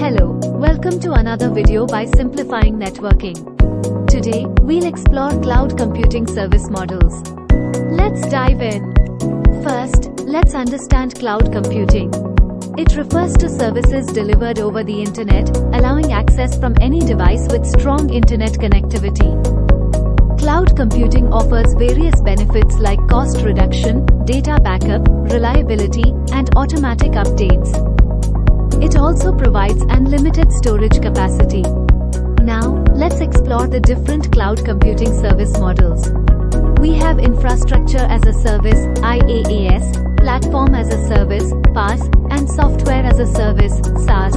Hello, welcome to another video by Simplifying Networking. Today, we'll explore cloud computing service models. Let's dive in. First, let's understand cloud computing. It refers to services delivered over the internet, allowing access from any device with strong internet connectivity. Cloud computing offers various benefits like cost reduction, data backup, reliability, and automatic updates. It also provides unlimited storage capacity. Now, let's explore the different cloud computing service models. We have Infrastructure as a Service, IaaS, Platform as a Service, PaaS, and Software as a Service, SaaS.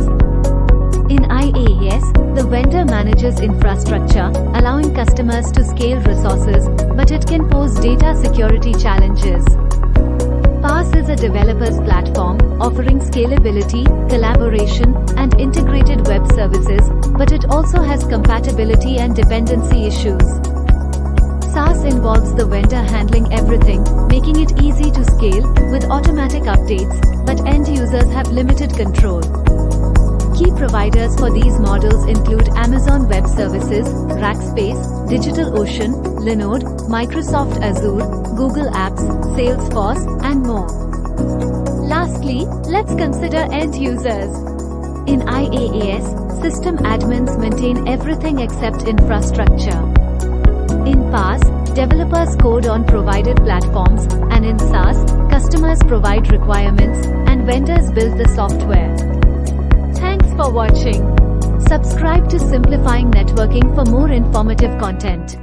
In IaaS, the vendor manages infrastructure, allowing customers to scale resources, but it can pose data security challenges. PaaS is a developer's platform, offering scalability, collaboration, and integrated web services, but it also has compatibility and dependency issues. SaaS involves the vendor handling everything, making it easy to scale, with automatic updates, but end users have limited control. Key providers for these models include Amazon Web Services, Rackspace, DigitalOcean, Linode, Microsoft Azure, Google Apps, Salesforce, and more. Lastly, let's consider end users. In IaaS, system admins maintain everything except infrastructure. In PaaS, developers code on provided platforms, and in SaaS, customers provide requirements, and vendors build the software. Thanks for watching. Subscribe to Simplifying Networking for more informative content.